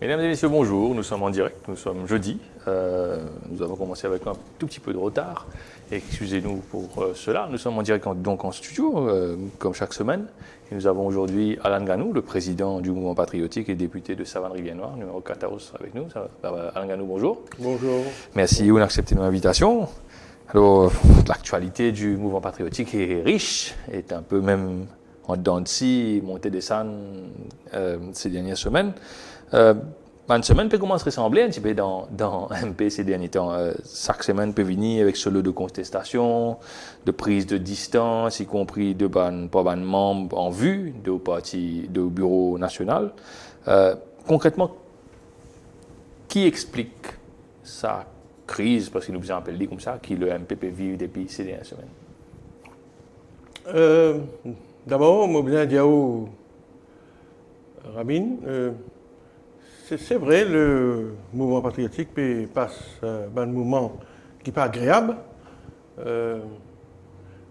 Mesdames et messieurs, bonjour. Nous sommes en direct, nous sommes jeudi. Nous avons commencé avec un tout petit peu de retard. Excusez-nous pour cela. Nous sommes en direct donc en studio, comme chaque semaine. Et nous avons aujourd'hui Alain Ganou, le président du mouvement patriotique et député de Savane-Rivière-Noire, numéro 14 avec nous. Alain Ganou, bonjour. Bonjour. Merci d'avoir accepté notre invitation. Alors, l'actualité du mouvement patriotique est riche, est un peu même en dents de scie, montée des scènes ces dernières semaines. Une semaine peut commencer à ressembler un petit peu dans MP ces derniers temps. Chaque semaine peut venir avec ce lot de contestation, de prise de distance, y compris de pas de membres en vue de parti, de bureau national. Concrètement, qui explique ça? Crise, parce qu'il nous appelle comme ça, qui le MPP vit depuis ces dernières semaines? D'abord, je voudrais dire au Rabin, c'est vrai, le mouvement patriotique passe un mouvement qui n'est pas agréable,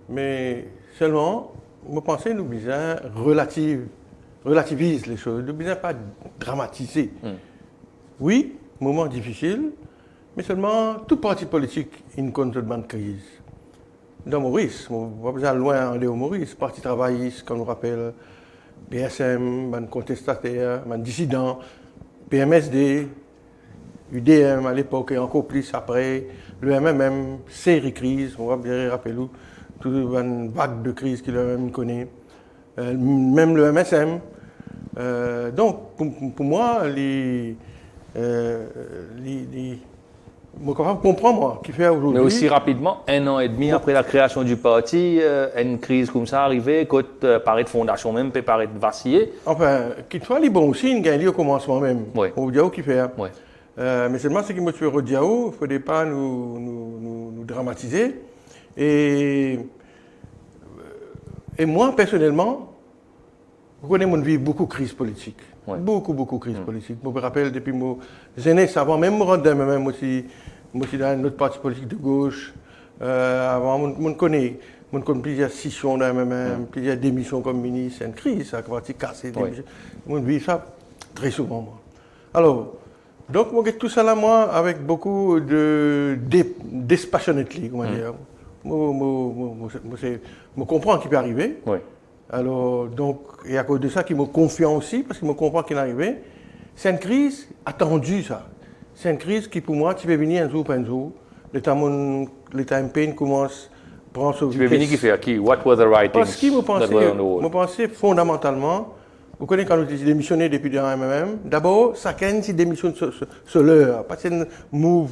mais seulement, je pense que nous devons relativiser les choses, nous ne devons pas dramatiser. Oui, moment difficile, mais seulement tout parti politique a une conjoncture crise. Dans Maurice, on va pas loin aller au Maurice, parti travailliste, comme on rappelle, PSM, contestataire, dissident, PMSD, UDM à l'époque et encore plus après, le MMM, série crise, on va bien rappeler toute une vague de crise qu'il a même connaît, même le MSM. Donc, pour moi, je comprends moi qui fait aujourd'hui. Mais aussi rapidement, 1 an et demi après la création du parti, une crise comme ça arrivée, quand paraît de fondation même peut paraître vaciller. Enfin, qu'il soit les bons aussi, il gagne au commencement même. Oui. Au Diao qui fait. Oui. Mais seulement ce qui me tue au Diao, il ne faudrait pas nous dramatiser. Et moi, personnellement, je connais mon vie beaucoup de crises politiques. Ouais. Beaucoup de crises politiques. Je me rappelle depuis mes aînés, avant même me rendre même aussi dans notre parti politique de gauche. Avant, je connais plusieurs scissions dans MMM, plusieurs démissions comme ministre. C'est une crise, ça a été cassé. Je vis ça très souvent, moi. Alors, donc, je tout ça là, moi, avec beaucoup de dispassionately, comment dire. Je comprends ce qui peut arriver. Oui. Alors, donc, et à cause de ça, qui me confiant aussi, parce qu'il me comprend qu'il est arrivé, c'est une crise attendue, ça. C'est une crise qui, pour moi, tu peux venir un jour, pas un jour. L'État MP commence à prendre ce tu peux venir qui fait qui? What were the right things? Parce que je pensais fondamentalement, vous connaissez quand nous avons démissionné depuis le MMM, d'abord, chacun s'y démissionne sur l'heure. Pas c'est une move,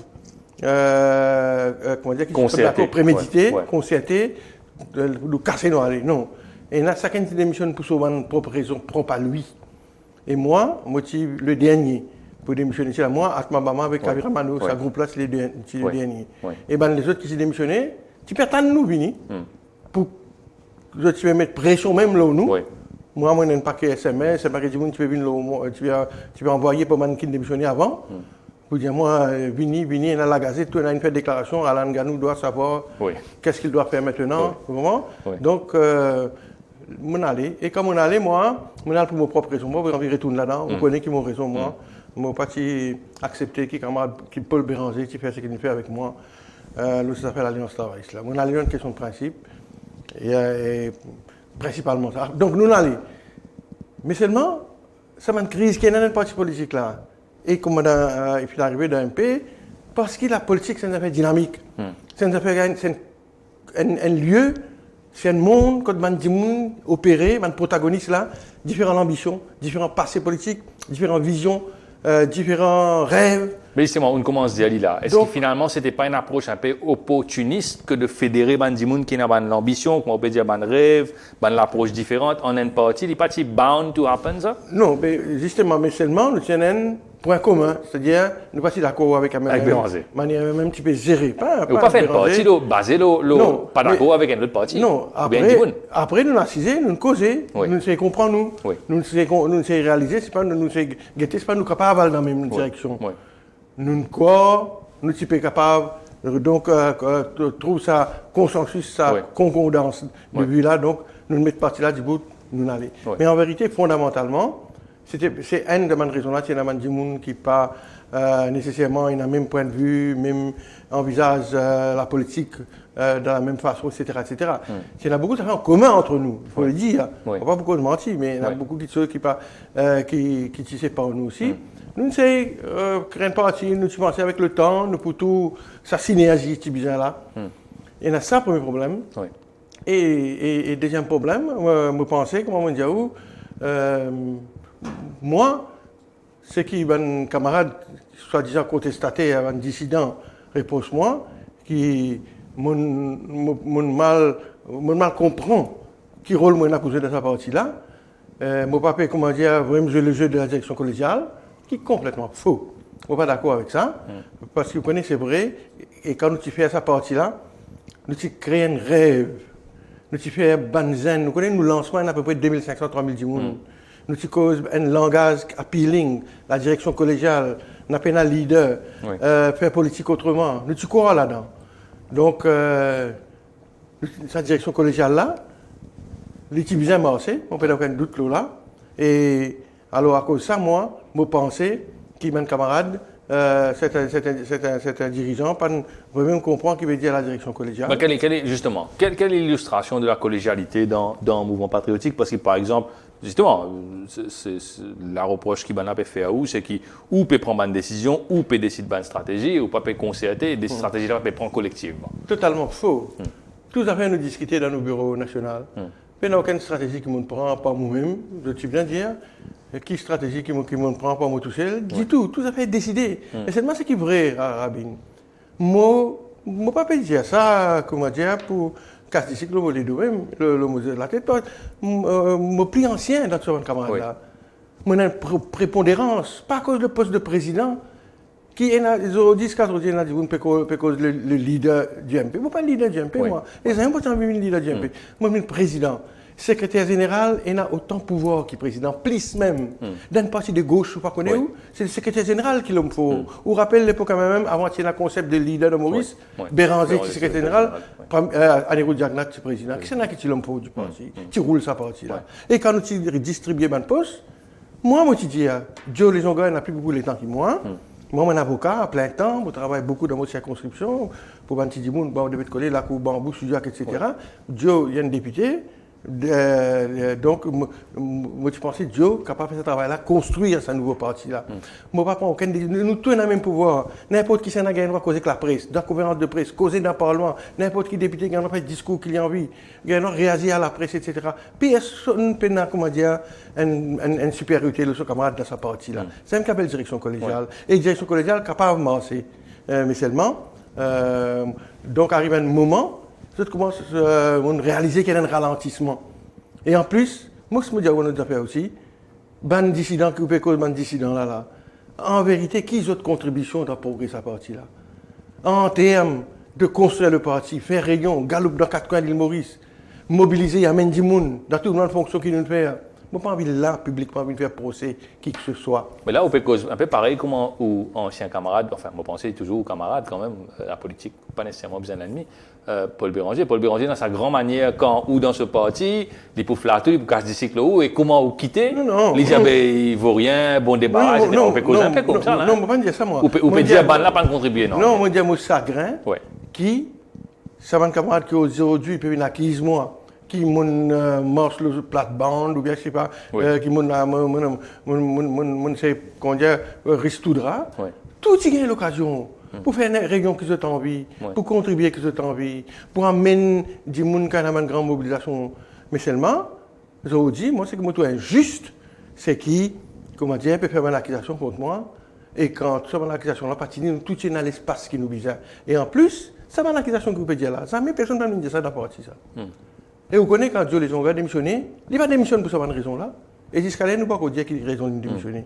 comment dire, qui est prémédité, concerté, de casser nos allées. Non. Et là, chacun qui démissionne pour son propre raison, propre à lui. Et moi, le dernier, pour démissionner, c'est moi, Atmabama avec Kabira Mano, ça groupe-là, c'est le dernier. Et ben les autres qui s'est démissionné, tu peux attendre nous venir, pour que tu peux mettre pression même là où nous. Moi, je n'ai pas que SMS, c'est pas que tu peux venir là, tu peux envoyer pour man qui démissionné avant. Pour dire, moi, venez dans la gazette, tu as une déclaration, Alain Ganou doit savoir qu'est-ce qu'il doit faire maintenant. Donc, mon aller. Et comme on allait, moi, on allait pour mes propres raisons. Moi, je retourne là-dedans. On connaît qui m'ont raison, moi. Je n'ai pas accepté qui Paul Béranger, qui fait ce qu'il fait avec moi. Ça s'appelle l'Alliance travailliste. On allait une question de principe. Et principalement ça. Donc, nous allons. Mais seulement, ça m'a une crise qui est dans le parti politique là. Et comme il est arrivé dans un MP, parce que la politique, c'est une affaire dynamique. C'est une affaire, c'est un lieu. C'est un monde, quand on dit opéré, un protagoniste là, différentes ambitions, différents passés politiques, différentes visions, différents rêves. Mais justement, on commence à dire là. Est-ce que finalement, ce n'était pas une approche un peu opportuniste que de fédérer des gens qui ont l'ambition, qu'on peut dire un rêve, l'approche différente en un parti? Il n'est pas bound to happen ça? Non, mais justement, mais seulement, nous tenons un point commun, c'est-à-dire, nous ne sommes pas d'accord avec Béranger. Manière même un petit peu gérée. Pas faire un parti basé pas d'accord avec un autre parti. Non, après nous assisons, nous causer, nous nous comprenons, nous nous réaliser, c'est pas nous guetter, c'est pas nous capables dans la même direction. Nous sommes capables, donc trouve ça consensus, ça concordance de vue là, donc nous mettons partie là du bout, nous allons. Mais en vérité, fondamentalement, c'est une de mes raisons là, c'est une des gens qui pas nécessairement ils ont le même point de vue, même envisage la politique de la même façon, etc. etc. Il y a beaucoup de choses en commun entre nous, il faut le dire. On ne va pas beaucoup de mentir, mais il y a beaucoup de choses qui se séparent nous aussi. Nous, c'est créer une partie, nous pensons avec le temps, nous pour tout, ça synergie, c'est bizarre là. Et là, ça, premier problème. Et deuxième problème, je pensais, comment on dit, moi, ce qui est un camarade, soi-disant contestataire, un dissident, réponse-moi, qui mal comprend qui rôle moi pour jouer dans sa partie-là. Mon papa, comment dire, vraiment jouer le jeu de la direction collégiale, qui est complètement faux. Je ne suis pas d'accord avec ça, parce que vous connaissez, c'est vrai, et quand nous faisons sa partie-là, nous créons un rêve. Nous faisons banzen, nous connaissons le lancement à peu près 2500-3000 personnes. Nous causons un langage appealing, la direction collégiale, nous avons un leader, faire politique autrement. Nous croyons là-dedans. Donc, sa direction collégiale là, l'équipe bien marché, on peut avoir aucun doute là. Et alors, à cause de ça, moi, je pensais qu'il y a un camarade, c'est un dirigeant, pas vraiment comprendre qui veut dire la direction collégiale. Mais quelle est l'illustration de la collégialité dans le mouvement patriotique? Parce que, par exemple, justement, c'est la reproche qui peut faire c'est qu'on peut prendre une décision, ou peut décider une stratégie, ou pas peut concerter, et des stratégies là peut prendre collectivement. Totalement faux. Tout à fait nous discuter dans nos bureaux nationaux. Il n'y a aucune stratégie qui me prend par moi-même, tu viens de dire. Qui stratégie qui me prend par moi tout seul, dit tout à fait décidé. Et c'est moi ce qui est vrai, Rabin. Moi, je ne peux pas dire ça, comment dire, pour casser le cycle, le mot de la tête. Je suis plus ancien dans ce camarade là. Moi, j'ai une prépondérance, pas à cause du poste de président, qui est là, 10, 4 ans, le leader du MP. Je ne suis pas le leader du MP, moi. Les gens n'ont pas envie de leader du MP. Moi, je suis le président. Secrétaire général, il a autant de pouvoir que le président, plus même. Dans une partie de gauche, je ne sais pas où, c'est le secrétaire général qui l'en faut. Vous rappelez l'époque même, avant qu'il y ait le concept de leader de Maurice, Béranger, qui est secrétaire général, Anirou Diagnat, qui est président. Qui c'est qui l'en faut du parti, qui roule sa partie là. Et quand nous distribuons un poste, moi, je dis, Joe les Ongas n'a plus beaucoup de temps que moi. Moi, je suis un avocat à plein temps, je travaille beaucoup dans ma circonscription, pour un petit monde, on devait coller la cour bambou, Sudiac, etc. Joe, il y a un député. Donc, moi, je pensais que Joe est capable de faire ce travail-là, construire ce nouveau parti-là. Moi, pas aucun. Nous tous avons le même pouvoir. N'importe qui s'en a gagné, causer avec la presse, dans la conférence de presse, causer dans le Parlement, n'importe qui député qui a fait discours qu'il a envie, qui a réagir à la presse, etc. Personne peut comment dire, une supériorité de son camarade dans sa partie-là. C'est un qui appelle direction collégiale. Et direction collégiale capable de marcher. Mais seulement, donc, arrive un moment. Je commence à réaliser qu'il y a un ralentissement. Et en plus, moi, ce que je me dis aussi, ban dissident qui peut cause ban dissident là. En vérité, qui ont d'autres contributions dans progresser à partie là? En termes de construire le parti, faire réunion, galope dans 4 coins de l'île Maurice, mobiliser, amener du monde dans toute la fonction qu'il nous fait. Je n'ai pas envie de là, public, pas envie de faire procès, qui que ce soit. Mais là, on peut cause un peu pareil comme aux anciens camarades, enfin, je pensais toujours aux camarades quand même, la politique, pas nécessairement besoin d'ennemis. Paul Béranger, dans sa grande manière, quand ou dans ce parti, il peut flatter, il peut casser des cycles où et comment quitter. Non. Il dit, il ne vaut rien, bon débat, etc. On peut causer un peu comme ça. Non, je ne peux pas dire ça, moi. Ou peut dire, là, pas de contribuer, non. Non, on dit, moi, chagrin, qui, ça va un camarade qui aujourd'hui, il peut venir acquise, moi. Qui marche le plate-bande, ou bien je ne sais pas, qui sait qu'on dit ristoudra. Tout y a l'occasion pour faire une réunion qui se envie, pour contribuer qui se envie, pour amener du monde qui a une grande mobilisation. Mais seulement, je dis, moi, c'est que moi, tout injuste, c'est qui, comment dire, peut faire une accusation contre moi, et quand ça va l'accusation là, patiner, tout est dans l'espace qui nous vise. Et en plus, ça va l'accusation que vous pouvez dire là, ça, mais personne ne va nous dire ça dans la partie ça. Et vous connaissez quand Dieu les a démissionné, il va démissionner pour cette raison là. Et jusqu'à là, nous ne pouvons pas dire qu'il a raison de démissionner.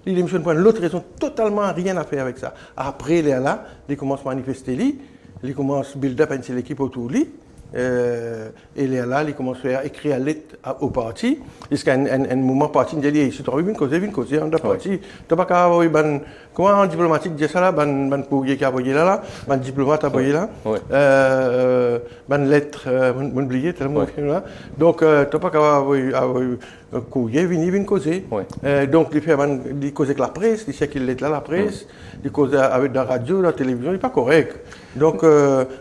Il démissionne pour une autre raison, totalement rien à faire avec ça. Après, il est là, il commence à manifester, il commence à build up une équipe autour de lui. Et là, il commence à écrire une lettre au parti. Jusqu'à un moment, le parti dit si tu as une cause, on a parti. Tu n'as pas qu'à avoir comment un diplomatique dit ça là, un courrier qui a envoyé là, un diplomate a envoyé là, une lettre, on oublié tellement là. Donc, tu n'as pas qu'à avoir courrier vient causer. Oui. Donc, il cause avec la presse, il sait qu'il est là, la presse, il cause avec la radio, la télévision, il n'est pas correct. Donc,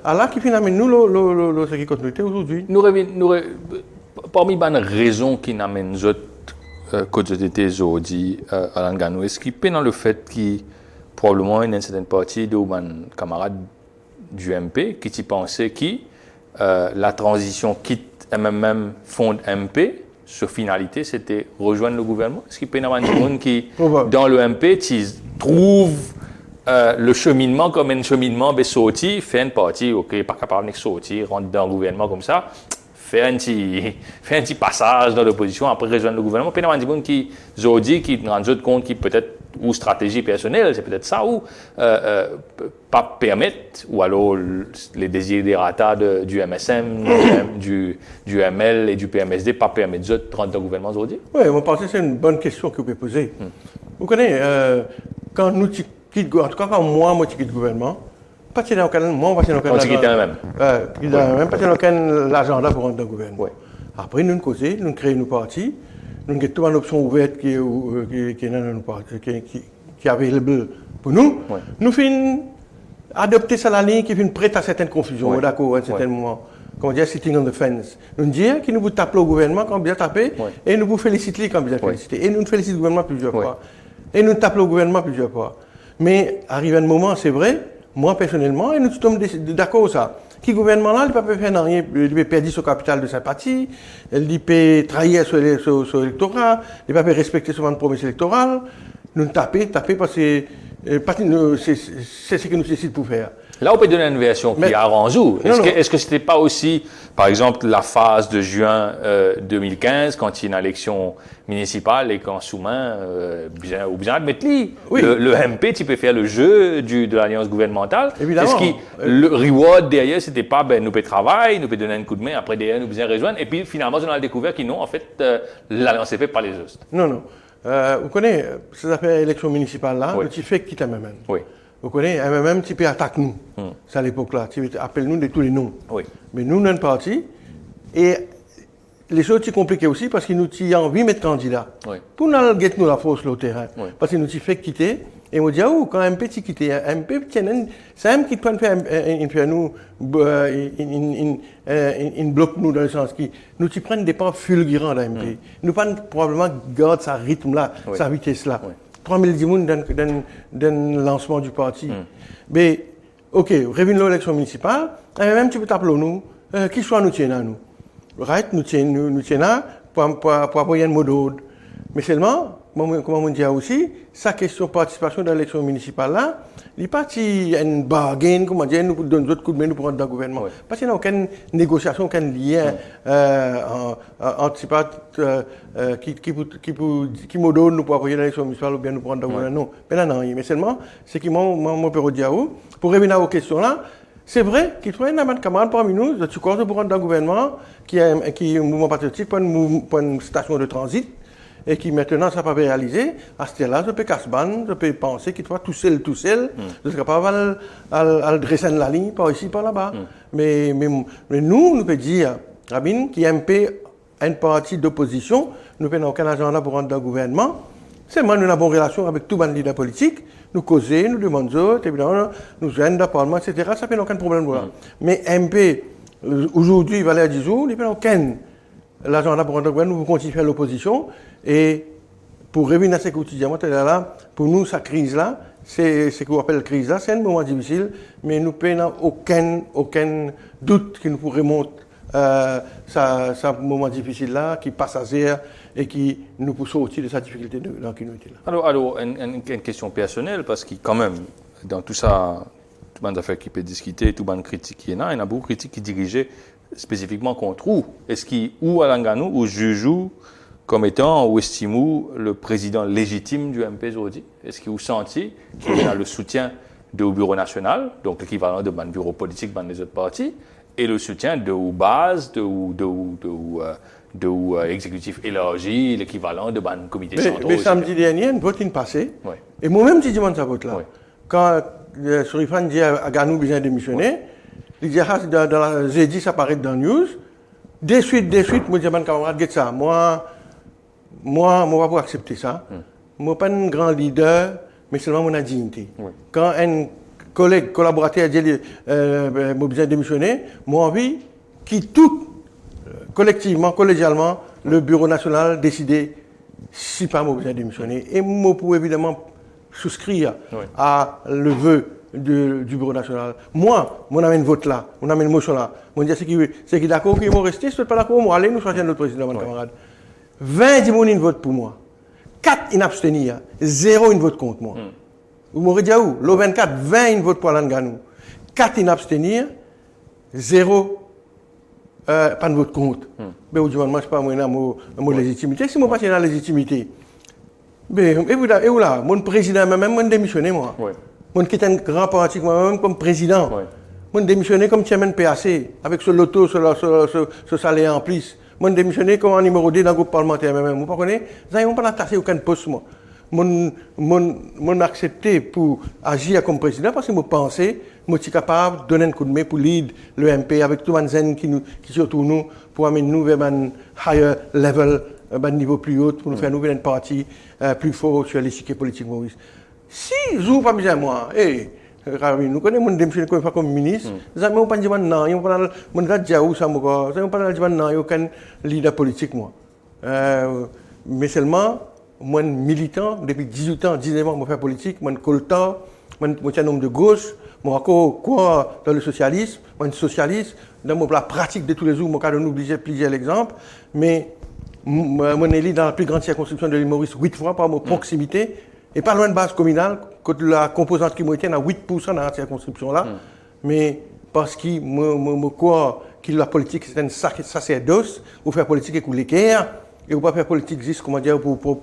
Allah qui finalement nous, ce qui continuité aujourd'hui. Parmi les raisons qui n'amènent nous autres, que j'étais aujourd'hui à Langanou, est-ce qu'il peut dans le fait qu'il probablement une certaine partie de mes camarades du MP qui pensaient que la transition quitte MMM fond MP, sur finalité, c'était rejoindre le gouvernement. Est-ce qu'il peut y avoir des gens qui, dans le MP, trouvent le cheminement comme un cheminement, sorti, fait une partie, ok, pas capable de sortir, rentre dans le gouvernement comme ça, fait un petit passage dans l'opposition, après rejoindre le gouvernement. Il y a des gens qui aujourd'hui, qui rendent compte qui peut-être, ou stratégie personnelle, c'est peut-être ça, ou pas permettre, ou alors les desiderata du MSM, du ML et du PMSD, pas permettre de rentrer dans le gouvernement aujourd'hui? Oui, je pense que c'est une bonne question que vous pouvez poser. Vous connaissez, quand nous quittons, en tout cas quand moi je quitte le gouvernement, pas dans aucun, moi on va dans aucun. On quitte même. Même pas dans aucun agenda pour rentrer dans le gouvernement. Oui. Après nous causer, nous créons nos partis, nous avons toute une option ouverte qui est available pour nous. Oui. Nous faisons adopter ça la ligne qui est prête à certaines confusions, oui. D'accord, à un certain moment. Comment dire, sitting on the fence. Nous disons que nous vous tapons au gouvernement quand bien tapé, et nous vous félicitons quand bien félicité. Et nous félicitons le gouvernement plusieurs fois. Et nous tapons au gouvernement plusieurs fois. Mais arrivé un moment, c'est vrai, moi personnellement, et nous sommes d'accord ça. Qui gouvernement-là, il ne peut pas faire rien, il peut perdre son capital de sympathie, il peut trahir son électorat, il ne peut pas respecter son promesse électorale. Nous taper parce que c'est ce que nous décidons pour faire. Là, on peut donner une version qui arrange où? Est-ce que ce n'était pas aussi, par exemple, la phase de juin 2015, quand il y a une élection municipale et quand Soumain, ou bien admettre le MP, tu peux faire le jeu de l'alliance gouvernementale. Évidemment. Est-ce que le reward derrière, c'était pas, nous peut travailler, nous peut donner un coup de main, après derrière, nous bien rejoindre, et puis finalement, on a découvert qu'ils n'ont, en fait, l'alliance est faite par les autres. Non. Vous connaissez ces affaires élections municipales là, le petit fait quitte MMM. Oui. Vous connaissez, MMM, tu peux attaquer nous. C'est à l'époque là, tu appelles nous de tous les noms. Oui. Mais nous, nous sommes partis. Et les choses sont compliquées aussi parce qu'ils nous ont envie de mettre candidat. Oui. Pour nous, nous la force sur le terrain. Oui. Parce qu'ils nous ont fait quitter. Et on dit, quand MP tu quitte, MP, c'est un qui peut faire nous, il bloque nous dans le sens qui nous prennent des pas fulgurants d'un MP. Nous pas probablement garde sa rythme là, sa vitesse là. 3000 dimoun dans le lancement du parti. Mais, ok, revenons à l'élection municipale, même tu peux t'appeler nous, qui soit nous tiennent à nous. Right, nous tiennent à pour avoir un mot d'ordre. Mais seulement, comme on dit aussi, sa question de participation dans l'élection municipale là, il n'est pas une bargain, comment dire, nous donne d'autres coups de main pour rentrer dans le gouvernement. Parce qu'il n'y a aucune négociation, aucun lien anticipate qui me donne nous pour envoyer dans l'élection municipale ou bien nous prendre dans le gouvernement. Non, mais là, non. Mais seulement, c'est qui m'ont dire pour revenir à vos questions là, c'est vrai qu'il faut un camarade parmi nous, tu comptes pour rentrer dans le gouvernement, qui est un mouvement patriotique, pas une station de transit. Et qui maintenant, ça peut réaliser, à ce là je peux casse-ban, je peux penser qu'il soit tout seul, je serai pas à dresser la ligne par ici, par là-bas. Mais nous pouvons dire, Rabin, qui est un peu une partie d'opposition, nous n'avons aucun agenda pour rentrer dans le gouvernement. C'est moi, nous avons une relation avec tous les leaders politiques, nous causons, nous demandons, évidemment, nous gênons dans le Parlement, etc. Ça fait aucun problème. Mais MP, aujourd'hui, il va aller à 10 jours, il n'y a aucun l'agenda pour rentrer dans le gouvernement, nous continuons à faire l'opposition. Et pour revenir à ce quotidiennement, là, pour nous, cette crise-là, c'est ce qu'on appelle crise-là, c'est un moment difficile, mais nous n'avons aucun doute que nous pourrons remonter ce moment difficile-là, qui est passager et qui nous pousse sortir de cette difficulté dans laquelle nous étions là. Alors une question personnelle, parce que quand même, dans tout ça, tout le monde a fait qui peut discuter, tout le monde critique, il y a beaucoup de critiques qui dirigeaient spécifiquement contre où. Est-ce ou à Langanou, ou Jujou, comme étant, ou estimez le président légitime du MP aujourd'hui? Est-ce que vous sentez qu'il a le soutien du bureau national, donc l'équivalent de mon bureau politique dans les autres partis, et le soutien de base, de exécutif élargi, l'équivalent de mon comité central? Mais samedi dernier, une vote passée, et moi-même, j'ai demandé sa vote là. Quand Sourifan dit à Ganou besoin de démissionner, il dit, j'ai dit, ça paraît dans la news, de suite, moi, je dis à mon camarade, get ça, moi, moi, je ne vais pas accepter ça. Je ne suis pas un grand leader, mais seulement mon dignité. Oui. Quand un collègue, collaborateur a dit j'ai besoin de démissionner, moi, envie qui tout, collectivement, collégialement, le bureau national décider si pas moi besoin de démissionner. Et moi, pour évidemment souscrire à le vœu du bureau national. Moi, on amène vote là, on amène motion là. On dit c'est qui d'accord, qui vont rester, c'est pas d'accord, moi, allez, nous choisir notre président, mon camarade. 20 personnes votent pour moi. 4 in abstenir, 0 in vote contre moi. Vous m'aurez dit où? Le 24, 20 in vote pour Alain Ganou. 4 in abstenir, 0 pas de vote contre. Mais au moment, je ne sais pas, moi, j'ai légitimité. Si moi, je pas la légitimité, et où là, mon président, moi-même, je démissionné, moi. Moi, qui est un grand parti, moi-même, comme président. Moi, démissionné comme chairman PAC, avec ce loto, ce salaire en plus. Moi, démissionné comme numéro 2 dans le groupe parlementaire, moi-même. Vous comprenez? Ils n'ont pas attaché aucun poste, moi. Moi, accepté pour agir comme président parce que moi, pensais, moi, je suis capable de donner un coup de main pour lead le MP avec tout le monde qui surtout nous, pour amener nous vers un higher level, un niveau plus haut, pour nous faire nous un parti plus fort sur l'échiquier politique Maurice. Si je n'ai pas besoin de moi, nous connaissons mon démission comme ministre, nous n'avons pas dit non, nous n'avons pas dit ça, nous n'avons pas dit non, aucun leader politique, moi. Mais seulement, moi, militant, depuis 18 ans, 19 ans, je fais politique, moi, coltant, moi, je suis un homme de gauche, moi, quoi dans le socialisme, moi, je suis socialiste, dans la pratique de tous les jours, moi, je n'oublie plusieurs l'exemple, mais moi, je suis élu dans la plus grande circonscription de l'île Maurice 8 fois par ma proximité, et pas loin de base communale, quand la composante qui est à 8% dans la circonscription-là, mais parce que je crois que la politique, c'est un sacerdoce, ou faire politique avec l'équerre, et on ne peut pas faire politique juste, comment dire, pour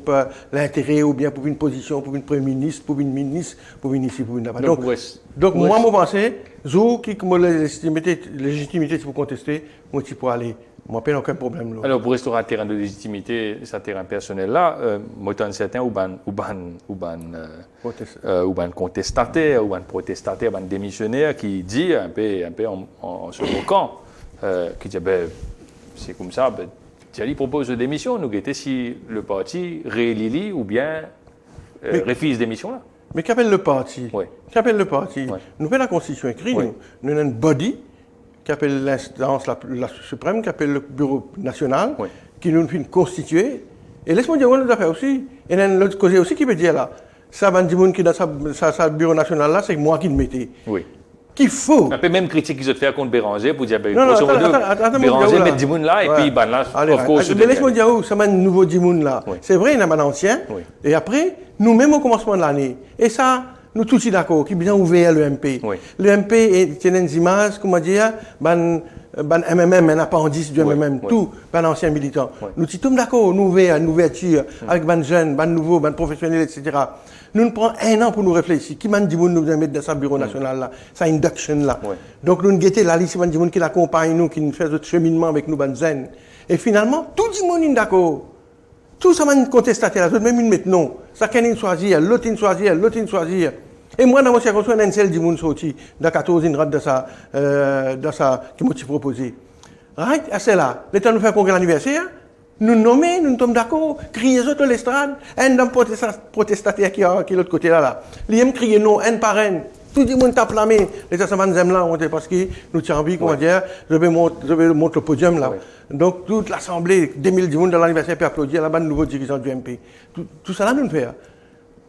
l'intérêt, ou bien pour une position, pour une premier ministre, pour une ministre, pour une ici, pour une là-bas. Donc moi, je pense, Zou, qui a légitimité pour contester, moi, je peux aller. Moi, pas aucun problème. Là. Alors, pour restaurer un terrain de légitimité, ce terrain personnel-là, moi, je suis certain ou contestataire, ou protestataire, ou démissionnaire qui dit, un peu en se moquant, qui dit, ben, c'est comme ça, ben, Thierry propose de démission, nous guetter si le parti réélit ou bien refuse démission là. Mais qu'appelle le parti? Qu'appelle le parti? Nous faisons la Constitution écrite, nous avons un body qui appelle l'instance la suprême, qui appelle le bureau national, qui nous fait constituer. Et laisse-moi dire, on nous a fait aussi. Et il y a l'autre côté aussi qui veut dire là, ça va dire qui dans sa bureau national là, c'est moi qui le mettais. Qu'il faut. Un peu même critique qu'ils ont fait contre Béranger pour dire, grosso modo, Béranger met Dimoun là, et puis là, of course. Mais laisse-moi dire, ça m'a un nouveau Dimoun là. C'est vrai, il y en a un ancien. Et après, nous, même au commencement de l'année, et ça, nous tous sommes d'accord, qui est bien ouvert le MP. Le MP est une image, comment dire, MMM, un appendice du MMM, tout, un ancien militant. Nous sommes d'accord, nous ouverts, une ouverture, avec ban jeunes, ban nouveaux, ban professionnels, etc. Nous nous prenons 1 an pour nous réfléchir. Qui m'a dit nous mettre dans ce bureau national là, sa induction là. Donc nous guettons la liste de gens qui l'accompagne nous, qui nous fait notre cheminement avec nous, ban zen. Et finalement, tout le monde est d'accord. Tout ça m'a contestaté là, même une maintenant. Ça qu'un choisir, l'autre une choisir, l'autre une choisir. Et moi dans mon circonstance, un seul du monde sorti dans 14 une rate de ça qui m'a proposé. Right, c'est là. Le temps de faire congrès l'anniversaire. Nous nommons, nous sommes d'accord, crier sur l'estrade, un homme protestataire qui est de l'autre côté là. Ils aiment crier non, un par un. Tout le monde tape la main. Les assemblées là, parce que nous avons envie, comment dire, je vais montrer le podium là. Donc toute l'assemblée, 2000 monde dans l'anniversaire peut applaudir là-bas, le nouveau dirigeant du MP. Tout ça là, nous le faisons.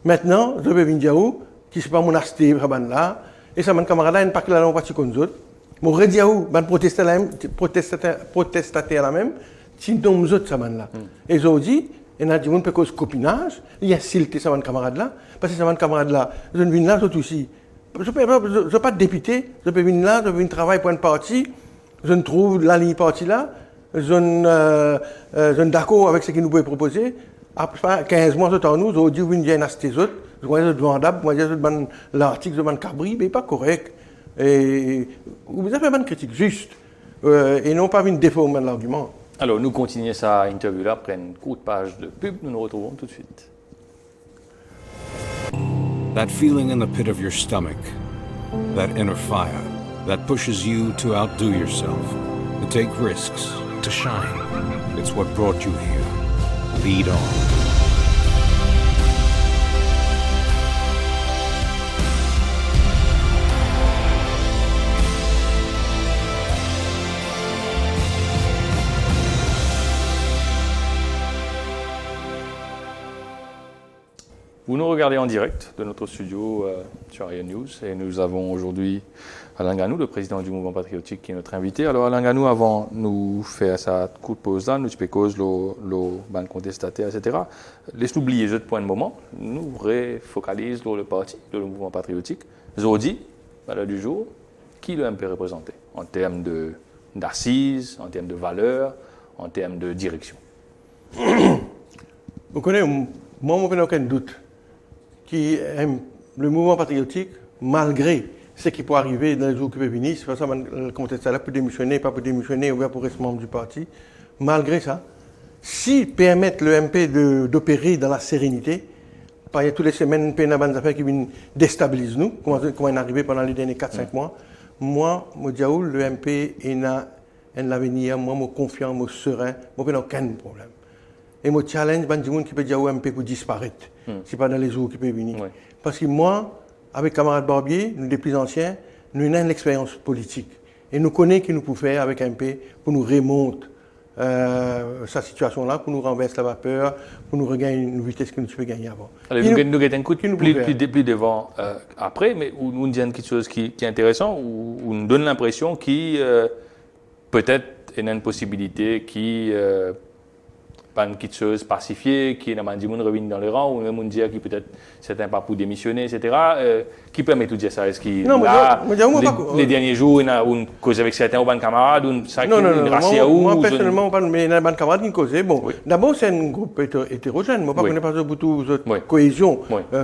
Maintenant, je vais venir où, qui c'est pas mon asté, là, et ça, mon camarade là, un paquet là, on va partir comme nous autres. Mon rediaou, ben protestataire là même. Si nous autres, ça là. Et aujourd'hui, il y a des gens qui cause copinage, il y a insulté ça camarade là, parce que ça camarade là, je viens là, tout aussi. Je ne suis pas député, je peux venir là, je viens travailler pour un parti, je ne trouve la ligne parti là, je ne d'accord avec ce qu'ils nous peuvent proposer. Après 15 mois de temps, nous, aujourd'hui, vous venez à ces autres, je vois les vendable, moi, l'article de Cabri, mais pas correct. Et vous avez fait une critique juste, et non pas une déformation de l'argument. Alors, nous continuons sa interview là après une courte page de pub. Nous nous retrouvons tout de suite. That feeling in the pit of your stomach, that inner fire, that pushes you to outdo yourself, to take risks, to shine. It's what brought you here. lead on. Vous nous regardez en direct de notre studio sur Ariane News et nous avons aujourd'hui Alain Ganou, le président du mouvement patriotique, qui est notre invité. Alors Alain Ganou, avant de nous faire sa coup de pause là, nous cause le ban contestataire, etc. Laisse-nous oublier ce point de moment. Nous refocalisons sur le parti, le mouvement patriotique. Aujourd'hui, à l'heure du jour, qui le MP représenté en termes d'assises, en termes de valeurs, en termes de direction? Vous connaissez, moi, je n'ai aucun doute que le mouvement patriotique, malgré ce qui peut arriver dans les jours qui peuvent venir, c'est pas ça, le contestataire peut démissionner, pas pour démissionner, ou bien pour rester membre du parti, malgré ça, s'ils permettent le MP d'opérer dans la sérénité, il y a toutes les semaines, il y a des affaires qui viennent déstabiliser nous, comment il est arrivé pendant les derniers 4-5 mois. Moi, je dis le MP est dans l'avenir, moi, je suis confiant, je suis serein, je n'ai aucun problème. Et mon challenge, c'est que qui peut dire au MP pour disparaître. Ce n'est pas dans les jours qui peuvent venir. Oui. Parce que moi, avec camarade Barbier, nous les plus anciens, nous avons l'expérience politique. Et nous connaissons ce que nous pouvons faire avec un MP pour nous remonter sa situation-là, pour nous renverser la vapeur, pour nous regagner une vitesse que nous pouvons gagner avant. Alors, nous avons un coup de plus devant après, mais où nous disons quelque chose qui est intéressant, où nous donne l'impression qu'il peut-être il y a une possibilité qui pas une petite chose pacifiée, qui n'a pas dit qu'on revient dans le rang, ou même on dit qui peut-être certains pas pour démissionner, etc. Qui permet de dire ça? Est-ce qu'il les derniers jours, il y a une cause avec certains ou camarades, une racia ou moi personnellement, il y a des camarades qui causent. Bon, oui. D'abord c'est un groupe hétérogène. Moi, je ne connais pas beaucoup de cohésion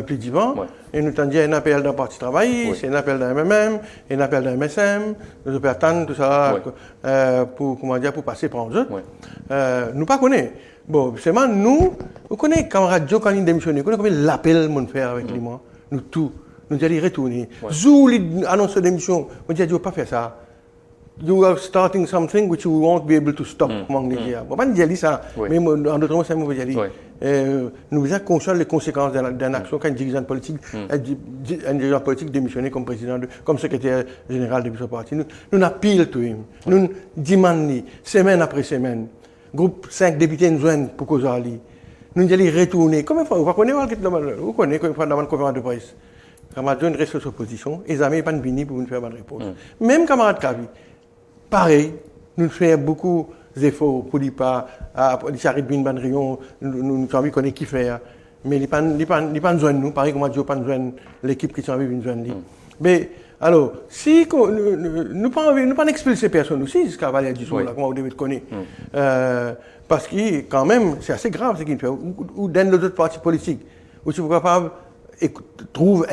plus divin. Et nous t'en dit un appel d'un parti travail, c'est un appel d'un MMM, un appel d'un MSM. Nous peut attendre tout ça pour passer par eux. Nous ne connaissons pas. Bon, seulement nous connaissons camarade Joe quand il démissionne, nous connaissons l'appel qu'on fait avec lui, moi. Nous tous, nous allons retourner. Zou annonce démission, on dit Joe pas faire ça. You are starting something which you won't be able to stop. Bon, pas dire ça, mais en d'autres mots, c'est un mauvais dire. Nous sommes conscients des conséquences d'une action quand un dirigeant politique démissionné comme président, comme secrétaire général de ce parti. Nous n'appelons tout. Nous demandons semaine après semaine. Groupe 5 députés nous joignent pour causer Ali. Nous allons retourner. Combien de fois vous connaissez combien de fois dans une conférence de presse? Camarade John reste sur position. Et les amis ne sont pas venus pour nous faire une réponse. Même camarade Kavi, pareil, nous faisons beaucoup d'efforts pour dire pas à Charles Bin Bandrion, nous avons connaît qui faire. Mais ils ne sont pas joindre nous. Pareil, comme Dieu pas joindre l'équipe qui sont venus joindre. Mais alors, si nous pas expulser personne aussi, ce cavalier du soir, là, comment vous devez le connaître. Parce que, quand même, c'est assez grave ce qu'il fait. Ou dans les autres partis politiques, où tu es capable de trouver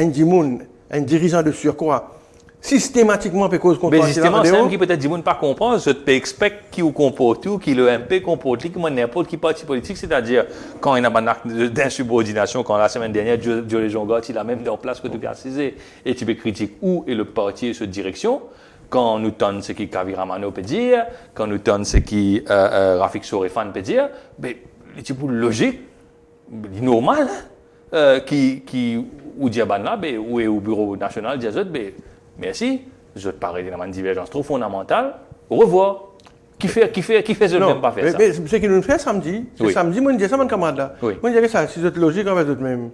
un dirigeant de surcroît, systématiquement, pour cause contre. Mais justement, c'est un qui peut-être dit pas comprendre, je peux expect qui vous comporte ou qui le MP comporte, qui n'importe qui parti politique, c'est-à-dire quand il y a un acte d'insubordination, quand la semaine dernière, Joe Lejongat, il a même mis en place que tu peux assiser et tu peux critiquer où est le parti et cette direction. Quand nous tonnons ce qui Kavi Ramano peut dire, quand nous tonnons ce qui Rafik Sorefan peut dire, mais c'est type logique, normal, qui ou Diaban là, ou est au bureau national, Diazot, merci, je te parle d'une divergence trop fondamentale. Au revoir. Qui fait ce même pas faire ça? Mais ce qu'il nous fait samedi, samedi, moi, je dis ça, mon camarade là. Moi, je dis ça, si c'est logique, on va tout de même.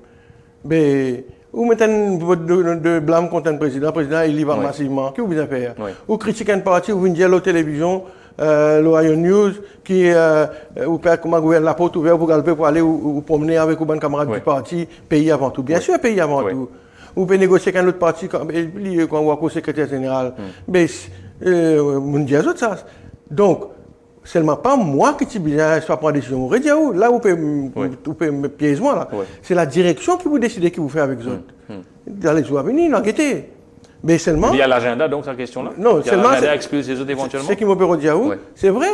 Mais, ou mettez de blâme contre un président, le président, il y va massivement. Qu'est-ce que vous voulez faire? Ou critiquer un parti, ou vous dire à la télévision, l'Ohio News, qui, ou perd comment gouverner la porte ouverte pour aller ou promener avec un camarade du parti, pays avant tout. Bien sûr, pays avant tout. Ou peut négocier avec un autre parti, quand on voit au secrétaire général. Mais, on dit à eux ça. Donc, seulement pas moi qui suis bien, je vais prendre des décisions. Là, vous pouvez me piéger moi, là. C'est la direction qui vous décide qui vous fait avec les autres. Dans les jours à venir, n'enquêtez. Mais seulement. Il y a l'agenda, donc, cette question-là? Non, seulement. L'agenda expulse les autres éventuellement? Ce qui m'opère au Diaou, c'est vrai.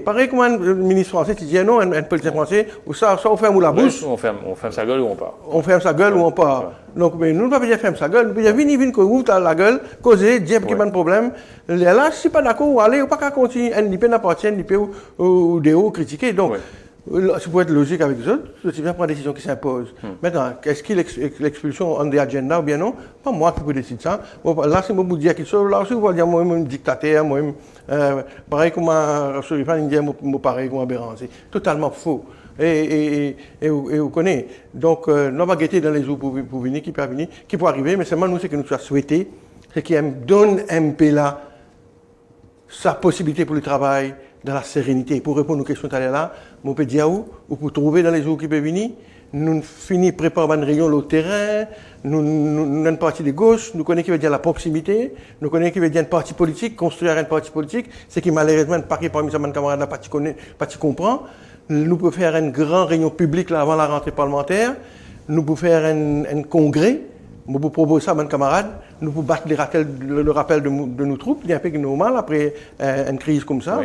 Pareil comme un ministre français qui dit non, un politicien français, ou ça on ferme la bouche. On ferme sa gueule ou on part. On ferme sa gueule ou on part. Donc, mais nous ne pouvons pas dire ferme sa gueule, nous pouvons dire venez, ouvre la gueule, causer, dire qu'il y a un problème. Là, je ne suis pas d'accord, ou aller, ou pas qu'à continuer, un NDP n'appartient, NDP ou des hauts critiquer. Donc, c'est pour être logique avec les autres, je viens prendre une décision qui s'impose. Maintenant, est-ce qu'il l'expulsion on the agenda ou bien non? Pas moi qui peux décider ça. Bon, là, c'est moi qui vous dire quelque chose. Là aussi, vous allez dire moi-même dictateur, moi-même, pareil comme un Sorifan, il dit moi pareil comme un Béran. C'est totalement faux. Et vous connaissez. Donc, nous va guetter dans les jours pour venir, qui peut arriver, mais seulement nous, ce que nous avons souhaité, c'est qu'il donne MP là sa possibilité pour le travail dans la sérénité. Pour répondre aux questions tout à l'heure là, on peut dire ou pour trouver dans les jours qui peuvent venir, nous finissons préparer une réunion au terrain, nous une partie de gauche, nous connaissons qui veut dire la proximité, nous connaissons qui veut dire une partie politique, construire une partie politique, c'est qui malheureusement ne paquet parmi mes camarades pas comprend. Nous pouvons faire une grande réunion publique là, avant la rentrée parlementaire, nous pouvons faire un congrès, nous pouvons proposer ça à mes camarades, nous pouvons battre le rappel de nos troupes, il y a un peu normal après une crise comme ça,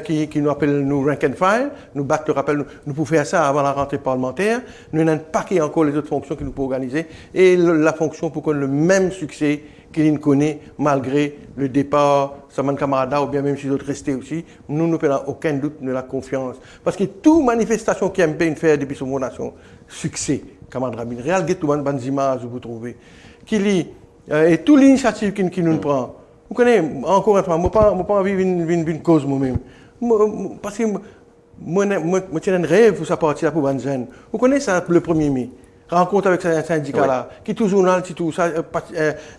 qui nous appelle nous rank and file, nous battre le rappel, nous pouvons faire ça avant la rentrée parlementaire, nous avons un paquet encore les autres fonctions que nous pouvons organiser, et la fonction pour qu'on ait le même succès qu'il connaît malgré le départ, Saman Camarada, ou bien même si d'autres restaient aussi, nous n'avons aucun doute de la confiance. Parce que toute manifestation qui MP fait depuis son fondation, succès, camarade Rabin, réel tout le monde images vous trouvez, qui lit, et toute l'initiative qui nous prend. Vous connaissez, encore une fois, moi pas envie d'une cause moi-même. Parce que moi tiens un rêve pour sa partie là pour Banzen. Vous connaissez ça le 1er mai? Rencontre avec un syndicat là, qui est toujours là, tout ça,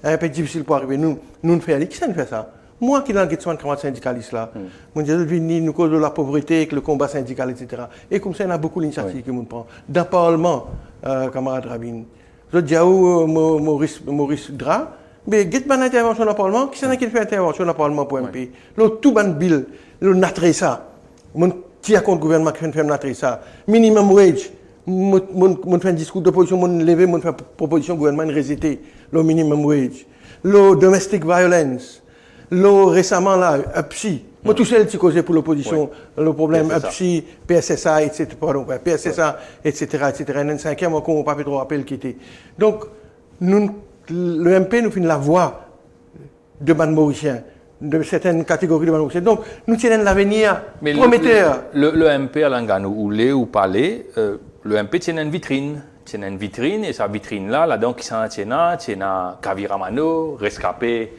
un peu difficile pour arriver. Nous faisons. Qui ça nous fait ça? Moi qui dans le camarade syndicaliste là, moi je dis nous cause de la pauvreté, avec le combat syndical, etc. Et comme ça, il y a beaucoup d'initiatives que nous prenons. Dans le Parlement, camarade Rabin. Je dis à Maurice Dra, mais il y a une intervention dans le Parlement, qui c'est qui fait intervention dans le Parlement pour MP? L'autre, tout ban bill, l'autre natrer ça. Mon tia contre le gouvernement qui fait natrer ça. Minimum wage. Mon fait un discours d'opposition, mon levé, mon fait proposition au gouvernement de rejeter le minimum wage. Le domestic violence. Le récemment là, UPSI. Moi tout seul qui causé pour l'opposition, le problème UPSI, PSSA, etc. Pardon, PSSA, etc. Un cinquième encore, on n'a pas fait trop rappel qui était. Donc, le MP nous fait la voix de ban mauricien, de certaines catégories de ban mauricien. Donc, nous tenons l'avenir prometteur. Le MP à Langanou, ou les ou parler, le MP tient une vitrine. Tient une vitrine, et sa vitrine là-dedans, qui s'en tient Kaviramano, rescapé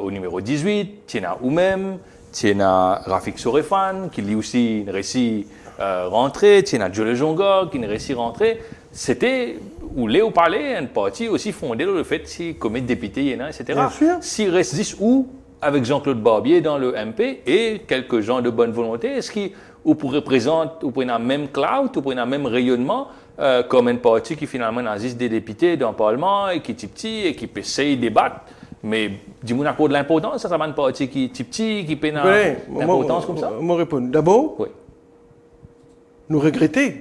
au numéro 18, tient ou même, tient Rafik Sorefan, qui lit aussi une récit rentré, tient Joe Jongor, qui une récit rentré. C'était, ou les ou parler, un parti aussi fondé sur le fait si comme député, il y en a, etc. S'il reste 10 ou avec Jean-Claude Barbier dans le MP et quelques gens de bonne volonté, est-ce qu'ils représentent, ou prennent un même clout, ou prennent un même rayonnement, comme un parti qui finalement a 10 des députés dans le Parlement et qui est petit et qui peut essayer de débattre? Mais dis-moi à cause de l'importance, ça va un parti qui est petit, qui peine l'importance comme ça? Moi, réponds. D'abord, nous regrettons.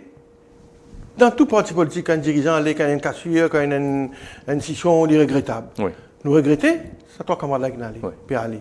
Dans tout parti politique, un dirigeant, quand il y a une cassure, quand il y a une scission, il est regrettable. Nous regrettons, c'est toi, camarade, qui peut aller.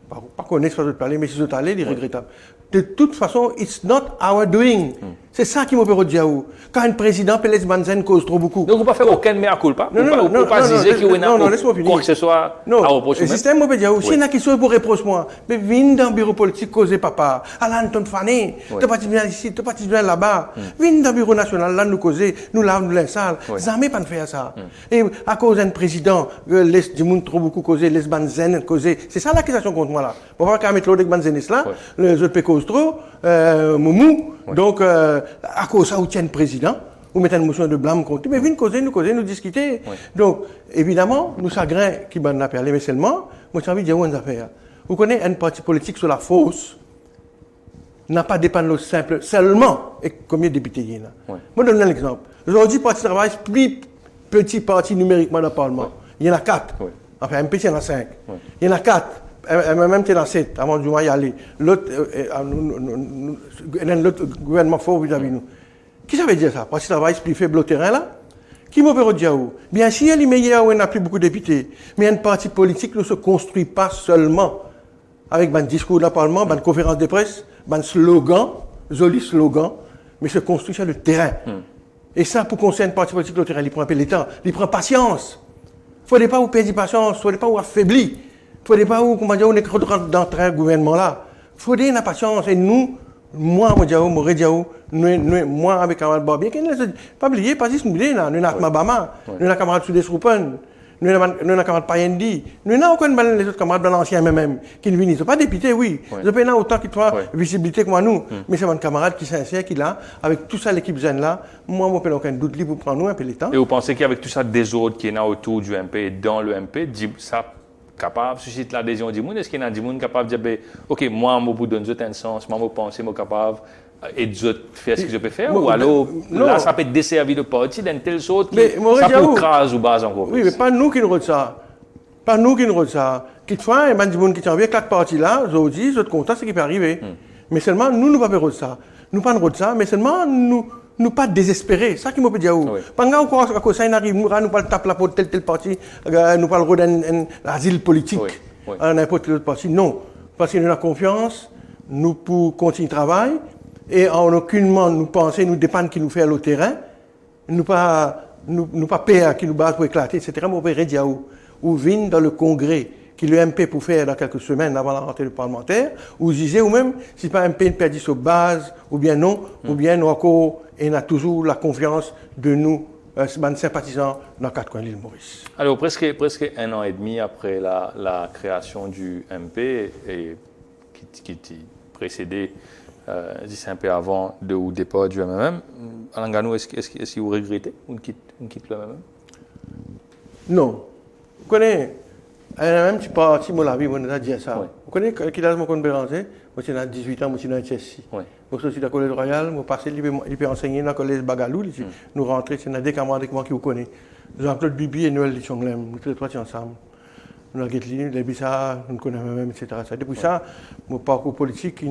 Pas connaître ce que tu parler, mais si tu aller, il est regrettable. De toute façon, it's not our doing. C'est ça qui m'a fait dire. Quand un président, Pélez Banzen, cause trop beaucoup. Donc, on ne peut pas faire aucun mea culpa. Non, laisse-moi finir. Quoi que ce soit à reprocher. Le système, on peut dire, s'il y en a qui sont pour reprocher moi, mais viens dans le bureau politique, causer papa. Alain Anton Fané, tu pas bien ici, tu pas bien là-bas. Viens dans le bureau national, là, nous causer, nous lavons les salles. Jamais pas de faire ça. Et à cause d'un président, laisse du monde trop beaucoup causer, laisse Banzen causer. C'est ça l'accusation contre moi là. On va pas mettre l'autre Banzenis là, les autres cause trop, Moumou. Donc, à cause de ça, vous tient le président, vous mettez une motion de blâme contre lui, mais venez causer, nous discuter. Donc, évidemment, nous chagrins qui m'en a parlé, mais seulement, moi j'ai envie de dire une affaire. Vous connaissez un parti politique sur la fausse, n'a pas dépendre simple, seulement, et combien de députés il y en a. Moi, je donne un exemple. Aujourd'hui, le Parti travail, plus petit parti numériquement dans le Parlement. Il y en a 4. Enfin, MP, il y en a 5. Il y en a 4. Même tu es dans 7, avant du mois y aller. L'autre gouvernement fort vis-à-vis nous. Qui ça veut dire ça? Parce que ça va expliquer faible au terrain là. Qui m'a fait dire? Bien sûr, il n'y a plus beaucoup de députés. Mais un parti politique ne se construit pas seulement avec un discours dans le Parlement, une conférence de presse, un slogan, joli slogan, mais se construit sur le terrain. Et ça, pour concerner un parti politique, le terrain, il prend un peu le temps, il prend patience. Il ne faut pas vous perdre patience, il ne faut pas vous affaiblir. Il ne faut pas vous, comment dire, on est dans un gouvernement là. Il faut donner la patience. Et nous, Moi, moi, avec camarade Barbier, pas oublier, pas si nous avons Mabama, nous avons camarade Soudé Sroupen, nous avons camarade Payendi, nous n'avons aucun les autres camarades de l'ancien même, qui ne viennent, ils ne sont pas députés, oui. Ils n'ont pas autant qu'ils soient visibilité que moi, nous. Mais c'est mon camarade qui s'insère, qui là, avec tout ça, l'équipe jeune là, moi, je n'ai aucun doute libre pour prendre nous un peu le temps. Et vous pensez qu'avec tout ça, des autres qui sont autour du MP et dans le MP, ça capable suscite l'adhésion du monde? Est-ce qu'il y a des gens capables de dire, ok, moi, je vous donne un sens, moi, je pense, je suis capable et d'autres faire ce que je peux faire? Ou alors, là, ça peut être desservi de parti d'une telle sorte que ça peut craser ou base encore. Oui, mais pas nous qui nous redisons ça. Pas nous qui nous redisons ça. Quelquefois, il y a des gens qui sont avec quatre partis là, ils ont dit, ils sont contents, c'est ce qui peut arriver. Mais seulement, nous ne pouvons pas faire ça. Nous ne pouvons pas ça, mais seulement, nous pas désespérer, ça qui me peut dire. Pendant que ça arrive, nous pas le taper la pour tel parti, nous pas le redonner un asile politique à n'importe quel autre parti. Non, parce que nous avons confiance, nous pour continuer le travail et en aucunement nous penser, nous dépendre qui nous fait le terrain, nous pas père qui nous base pour éclater, etc. Mais on peut dire ou vient dans le congrès qui le MP pour faire dans quelques semaines avant la rentrée du parlementaire, ou disait ou même si pas un MP perdu sur base, ou bien non, ou bien nous encore et on a toujours la confiance de nous, sympathisants dans quatre coins de l'île Maurice. Alors presque un an et demi après la création du MP et qui était précédé un peu avant au départ du MMM, Alain Ganou, est-ce que vous regrettez ou ne quitte le MMM? Non. Vous connaissez même si parti, mon avis, on a dit ça. Vous connaissez qui a mon compte Béranger? Moi, j'ai 18 ans, moi, je suis dans Chelsea. Moi, je suis dans le collège royal, moi, passé, il peut enseigner dans le collège Bagalou. Nous rentrons, c'est des camarades avec moi qui vous connaissent. Jean-Claude Bibi et Noël Lichonglem, nous tous les trois ensemble. Nous avons Guetlini, les Bissa, nous connaissons même, etc. Depuis ça, mon parcours politique,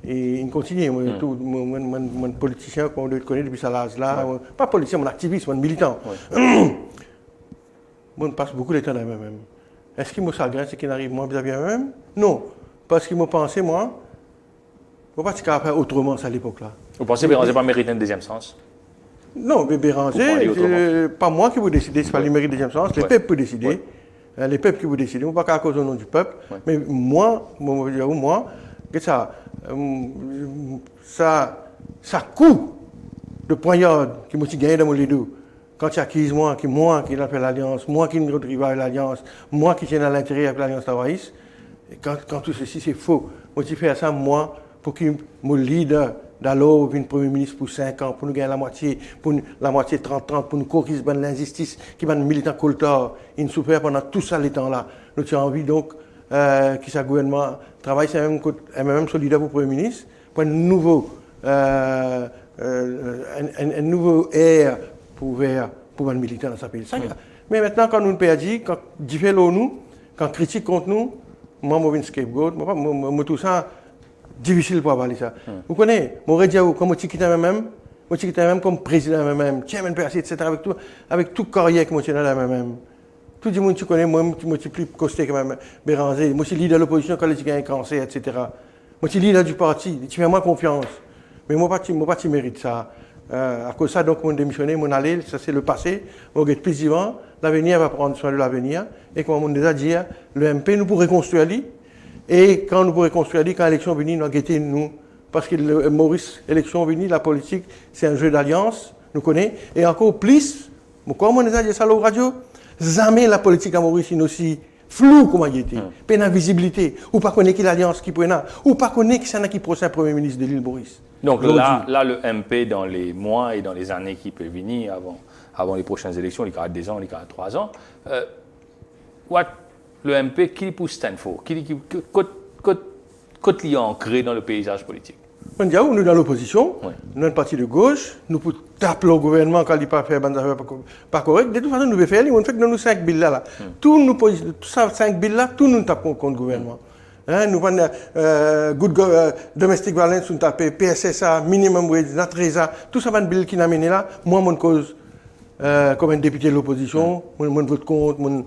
il continue. Mon politicien, qu'on connaît depuis ça là, pas politicien, mon activiste, mon militant. Moi, je passe beaucoup de temps dans le même. Est-ce qu'il me chagrin, c'est qu'il n'arrive moins vis-à-vis de moi-même? Non. Parce qu'il me pensait, moi, je ne sais pas faire autrement à l'époque-là. Vous pensez que Béranger pas mérite un deuxième sens? Non, mais Béranger, pas moi qui vous décidez, ce n'est pas lui mérite un deuxième sens, les peuples peuvent décider. Les peuples qui vous décident, on ne va pas qu'à cause au nom du peuple. Mais moi, que ça coûte de poignarde qui m'a gagné dans mon lido. Quand tu acquises moi qui a fait l'alliance, moi qui ne retrouve pas l'alliance, moi qui tiens à l'intérieur avec l'alliance travailliste, quand tout ceci c'est faux. Moi je fais ça moi pour que mon leader d'alors vienne Premier ministre pour 5 ans, pour nous gagner la moitié 30-30, pour nous corriger l'injustice qui va nous militant coltard, il nous souffert pendant tout ça les temps-là. Nous avons envie donc que ce gouvernement travaille même solidaire pour le Premier ministre, pour un nouveau air pour un militant dans sa pays. Mais maintenant, quand nous nous perdons, quand diffère nous, quand critique contre nous, moi, je suis un scapegoat, moi, tout ça, difficile pour avoir ça. Vous connaissez, moi, comme je quitte même, comme président même, chairman PRC, etc., avec tout carrière que je suis dans la même. Tout le monde tu connais, moi, je suis plus costé que même Béranger. Moi, je suis leader de l'opposition quand j'ai gagné un cancer, etc. Moi, je suis leader du parti, tu fais moi confiance. Mais moi, je mérite ça. À cause de ça, donc, mon démissionné, mon allé, ça c'est le passé. On est plus vivant, l'avenir va prendre soin de l'avenir. Et comme on déjà dit, le MP, nous pourrons reconstruire lui. Et quand nous pourrons reconstruire lui, quand l'élection venue, nous avons nous. Parce que le Maurice, l'élection venue, la politique, c'est un jeu d'alliance, nous connaissons. Et encore plus, comme on déjà dit ça à la radio, jamais la politique à Maurice est aussi floue comme elle était. Pas de visibilité. Ou pas connaître qui l'alliance qui peut être. Ou pas connaître qui c'est qui prochain Premier ministre de l'île Maurice. Donc là, le MP, dans les mois et dans les années qui peuvent venir, avant les prochaines élections, les 4 ans, les 3 ans, le MP, qui pousse Stanford? Qu'est-ce qui est ancré dans le paysage politique? On dit, nous dans l'opposition, nous un parti de gauche, nous pouvons taper le gouvernement quand il n'a pas fait des affaires pas correctes. De toute façon, nous devons faire, on fait que nous 5 billes là. Tout ça, 5 billes là, tout nous tapons contre le gouvernement. Nous prenons domestic violence, nous tapons PSSA, minimum wage, NATRESA, tout ça va une bill qui n'a mené là. Moi, mon cause, comme un député de l'opposition, mon vote contre, mon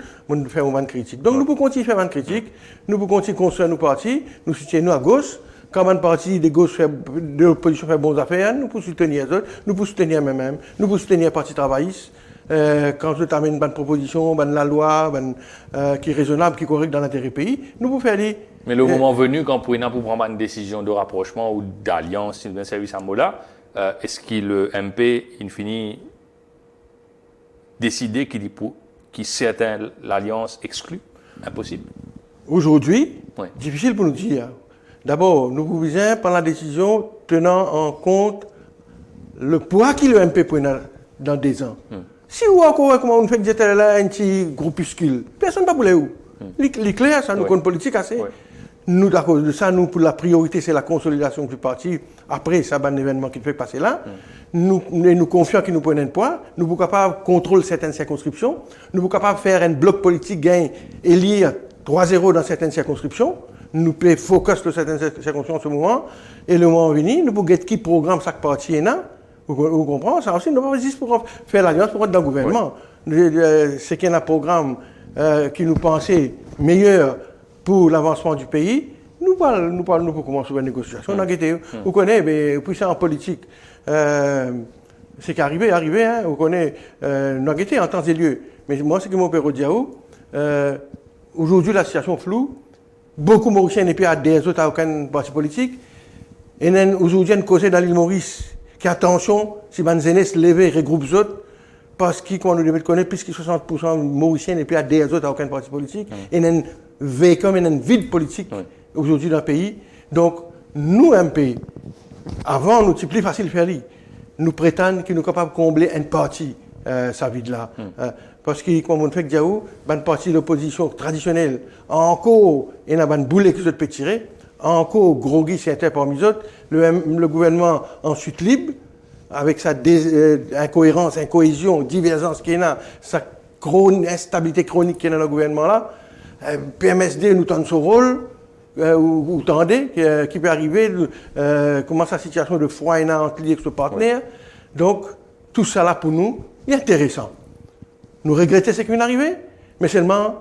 faire une critique. Donc, nous pouvons continuer à faire une critique, nous pouvons continuer à construire nos partis, nous soutenons à gauche. Quand un parti de gauche de l'opposition fait bonnes affaires, nous pouvons soutenir les autres, nous pouvons soutenir même, nous pouvons soutenir le parti travailliste. Quand je t'amène une bonne proposition, la loi qui est raisonnable, qui est correcte dans l'intérêt du pays, nous pouvons faire Mais le moment venu, quand pour prendre une décision de rapprochement ou d'alliance d'un service à Mola, est-ce que le MP, in fine, décider qu'il certains l'alliance exclue? Impossible. Aujourd'hui, Ouais. difficile pour nous dire. D'abord, nous pouvons prendre la décision tenant en compte le poids qu'il le MP prend dans 2 ans. Si ou encore, comment on fait que là, un petit groupuscule, personne ne va où. L'éclair, ça nous compte politique assez. Ouais. Nous, d'accord, de ça, nous, pour la priorité, c'est la consolidation du parti. Après, ça va un événement qui fait passer là. Nous confions qu'il nous prenne un poids. Nous sommes capables de contrôler certaines circonscriptions. Nous sommes capables de faire un bloc politique gain et lire 3-0 dans certaines circonscriptions. Nous pouvons focus sur certaines circonscriptions en ce moment. Et le moment venu, nous pouvons get qui programme chaque parti est là. Vous comprenez? Ça aussi, nous ne pouvons pas juste pour faire l'alliance pour être dans le gouvernement. C'est qu'il y a un programme qui nous pensait meilleur pour l'avancement du pays. Nous parlons pour commencer une négociation. Vous connaissez, mais puissant en politique, c'est qu'arrivé, hein, vous connaissez, nous avons été en temps et lieu. Mais moi, ce que mon père dit, aujourd'hui, la situation floue. Beaucoup de Mauriciens n'est plus à des autres à aucun parti politique. Et aujourd'hui, on cause dans l'île Maurice qui attention, si les jeunes se lèvent et regroupent les autres, parce que, comme nous devons connaître, plus de 60% de Mauriciens n'est plus à des autres à aucun parti politique. Et on a comme un vide politique aujourd'hui dans le pays. Donc, nous, un pays, avant, nous, c'est plus facile de faire. Nous prétendons que nous sommes capables de combler une partie sa vide-là. Parce que, comme on fait que Diaou, une partie de l'opposition traditionnelle, encore, il y a une boule qui se peut tirer, encore, gros guy, c'est parmi les autres, le gouvernement ensuite libre, avec sa incohérence, incohésion, divergence qu'il y a, sa instabilité chronique qu'il y a dans le gouvernement-là, PMSD nous tente son rôle, ou tendez, qui peut arriver, comment sa situation de froid et entre lui et son partenaire. Donc, tout ça là pour nous, est intéressant. Nous regrettons ce qui est arrivé, mais seulement,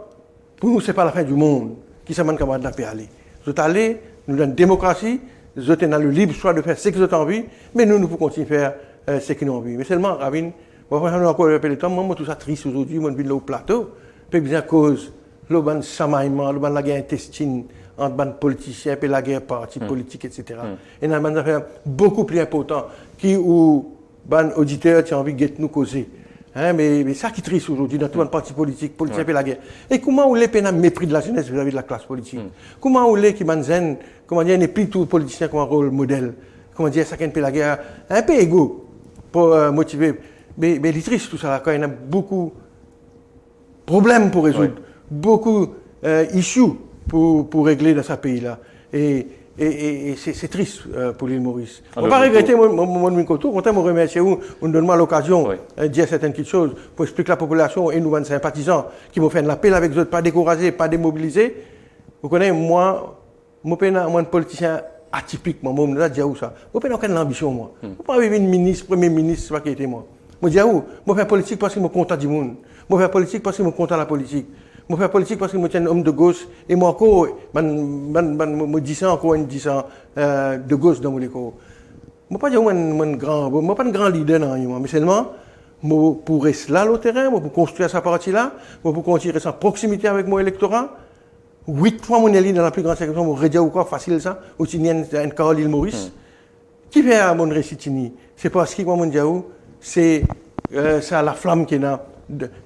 pour nous, ce n'est pas la fin du monde qui s'amène comme de la paix aller. Vous êtes allés, nous avons une démocratie, nous avons le libre choix de faire ce que vous avez envie, mais nous pouvons continuer à faire ce que nous avons envie. Mais seulement, Ravine, moi, je vais encore répéter le temps, moi, tout ça triste aujourd'hui, moi, je vis là au plateau, puis bien à cause, le ban samaillement, le ban la guerre intestine entre les politiciens et la guerre parti politique, etc. Et dans une affaire beaucoup plus important qui où les auditeurs ont envie de nous causer. Hein, mais ça qui est triste aujourd'hui dans tout le parti politique, politicien et la guerre. Et comment on les peine à mépris de la jeunesse vis-à-vis de la classe politique? Comment on les qui manzen, comment dire, n'est plus tout politicien comme un rôle modèle? Comment dire, ça qui est la guerre, un peu égaux pour motiver. Mais il est triste tout ça là, quand il y a beaucoup de problèmes pour résoudre, beaucoup d'issues pour régler dans ce pays-là. Et c'est triste pour l'île Maurice. On ne va pas regretter mon Minkoto, on me remercier vous, on donne moi l'occasion de dire certaines petites choses pour expliquer à la population et nous, les sympathisants, qui m'ont fait un appel avec eux, pas décourager, pas démobiliser. Vous connaissez, moi, je suis un politicien atypique, moi, je me dis ça. Je n'ai aucune ambition, moi. Je ne peux pas vivre ministre, premier ministre, c'est pas qui était moi. Je dis, je fais politique parce que je suis content du monde. Je fais politique parce que je suis content de la politique. Je fais politique parce que je suis un homme de gauche et moi encore, je dis ça encore une disant de gauche dans mon école. Je ne suis pas un grand leader dans rien, mais seulement pour rester là au terrain, pour construire sa partie-là, pour continuer sa proximité avec mon électorat. 8 fois mon élu dans la plus grande circonscription, je vais dire quoi, facile ça, aussi il y a une Caroline Maurice. Qui fait à mon récit? C'est parce que, comme on dit, c'est la flamme qui est là.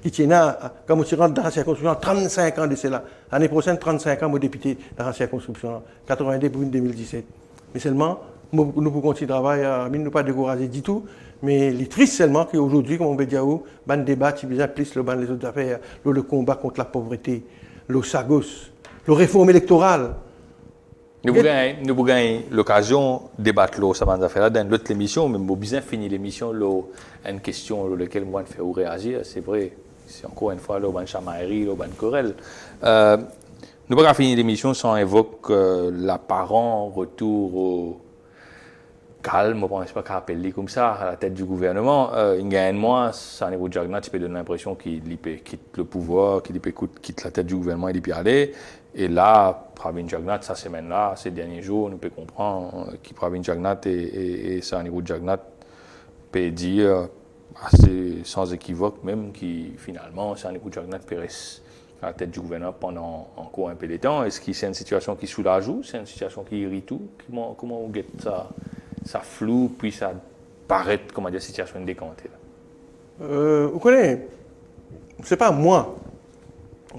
Qui tient là, quand je rentre dans la circonscription, 35 ans de cela. L'année prochaine, 35 ans, je suis député dans la circonscription, 82 pour 2017. Mais seulement, nous pouvons continuer le travail, nous ne pas décourager du tout. Mais il est triste seulement qu'aujourd'hui, comme on peut dire, le débat, qui vient plus les autres affaires, le combat contre la pauvreté, le sagos, le réforme électorale. Nous avons gagné l'occasion de débattre ça dans l'autre émission, mais nous avons bien fini l'émission, une question sur laquelle moi je fais réagir, c'est vrai, c'est encore une fois, une chamaillerie, une querelle. Nous n'avons pas fini l'émission sans évoquer l'apparent retour au calme, on ne pense pas qu'à appeler comme ça, à la tête du gouvernement. Il y a un mois, Sanibou Jagnat, tu peux donner l'impression qu'il quitte le pouvoir, qu'il quitte la tête du gouvernement et il peut aller. Et là, Pravin Jagnat, cette semaine-là, ces derniers jours, nous pouvons comprendre que Pravin Jagnat et Sanibou Jagnat peuvent dire assez sans équivoque même que finalement, Sanibou Jagnat peut à la tête du gouvernement pendant encore un peu de temps. Est-ce que c'est une situation qui soulage ou c'est une situation qui irrite tout? Comment vous guette ça floue, puis ça paraît, comment dire, situation décantée? Vous connaissez, c'est pas moi